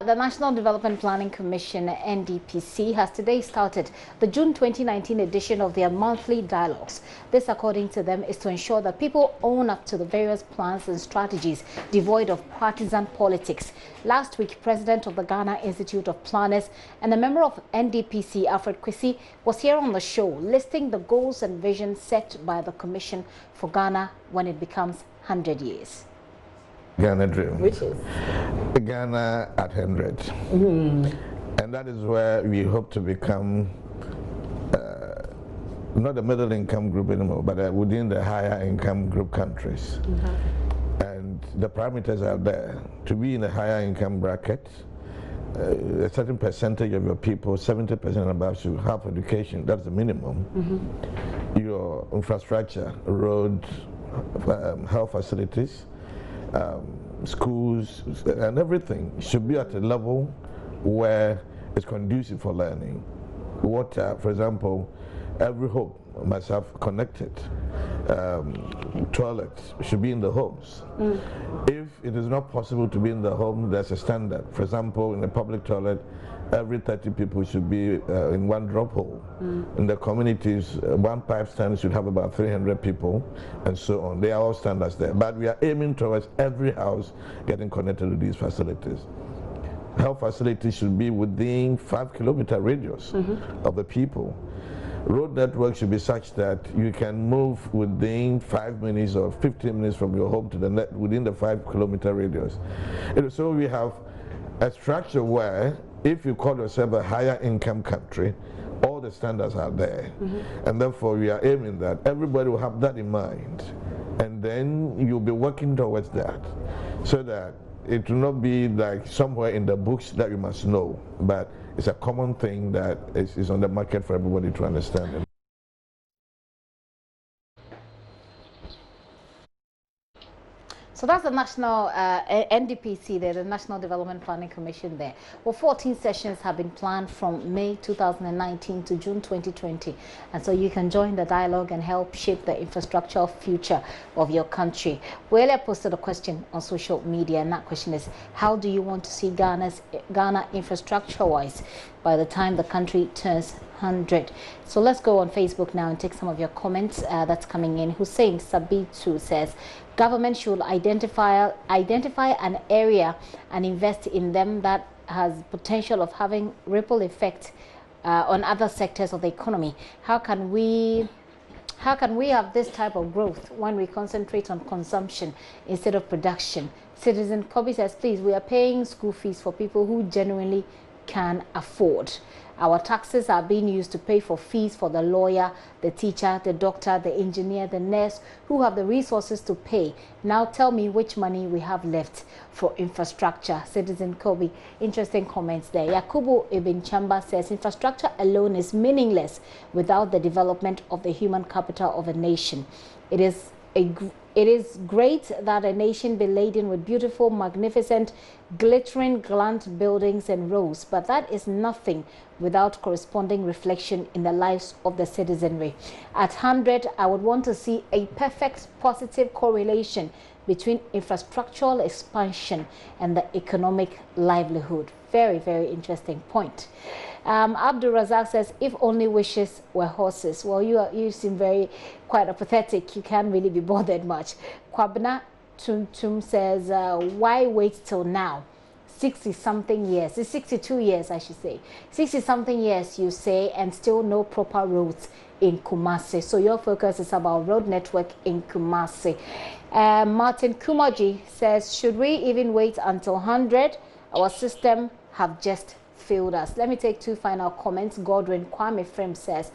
the National Development Planning Commission, NDPC, has today started the June 2019 edition of their monthly dialogues. This, according to them, is to ensure that people own up to the various plans and strategies devoid of partisan politics. Last week, President of the Ghana Institute of Planners and a member of NDPC, Alfred Kwesi, was here on the show listing the goals and visions set by the Commission for Ghana when it becomes 100 years. Ghana dream. Which is? Ghana at 100. And that is where we hope to become not a middle income group anymore, but within the higher income group countries. And the parameters are there. To be in a higher income bracket, a certain percentage of your people, 70% and above, should have education. That's the minimum. Your infrastructure, roads, health facilities, schools and everything should be at a level where it's conducive for learning. Water, for example, every home must have connected. Toilets should be in the homes. If it is not possible to be in the home, there's a standard. For example, in a public toilet, every 30 people should be in one drop hole. In the communities, one pipe stand should have about 300 people, and so on. They are all standards there. But we are aiming towards every house getting connected to these facilities. Health facilities should be within 5-kilometer radius of the people. Road network should be such that you can move within 5 minutes or 15 minutes from your home to the net within the 5-kilometer radius. And so we have a structure where if you call yourself a higher income country, all the standards are there. And therefore we are aiming that everybody will have that in mind. And then you'll be working towards that so that it will not be like somewhere in the books that you must know, but it's a common thing that is on the market for everybody to understand. So that's the National NDPC there, the National Development Planning Commission there. Well, 14 sessions have been planned from May 2019 to June 2020. And so you can join the dialogue and help shape the infrastructural future of your country. We earlier posted a question on social media, and that question is, how do you want to see Ghana infrastructure-wise by the time the country turns 100? So let's go on Facebook now and take some of your comments that's coming in. Hussein Sabitu says, government should identify an area and invest in them that has potential of having ripple effect on other sectors of the economy. How can we have this type of growth when we concentrate on consumption instead of production? Citizen Kobe says, please, we are paying school fees for people who genuinely can afford. Our taxes are being used to pay for fees for the lawyer, the teacher, the doctor, the engineer, the nurse who have the resources to pay. Now tell me which money we have left for infrastructure. Citizen Kobe, interesting comments there. Yakubu Ibn Chamba says infrastructure alone is meaningless without the development of the human capital of a nation. It is great that a nation be laden with beautiful, magnificent, glittering, glant buildings and roads, but that is nothing without corresponding reflection in the lives of the citizenry. At 100, I would want to see a perfect positive correlation between infrastructural expansion and the economic livelihood. Very, very interesting point. Abdul Razak says, if only wishes were horses. Well, you seem quite apathetic. You can't really be bothered much. Kwabna Tum says, why wait till now? 60-something years, it's 62 years, I should say. 60-something years, you say, and still no proper roads in Kumasi. So your focus is about road network in Kumasi. Martin Kumaji says, should we even wait until 100? Our system have just failed us. Let me take two final comments. Godwin Kwame Frem says,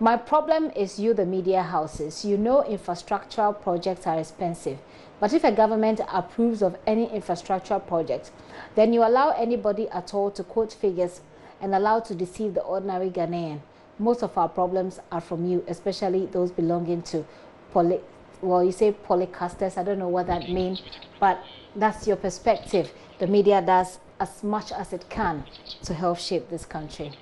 my problem is you, the media houses. You know infrastructural projects are expensive. But if a government approves of any infrastructural project, then you allow anybody at all to quote figures and allow to deceive the ordinary Ghanaian. Most of our problems are from you, especially those belonging to you say polycasters. I don't know what that means, but that's your perspective. The media does as much as it can to help shape this country.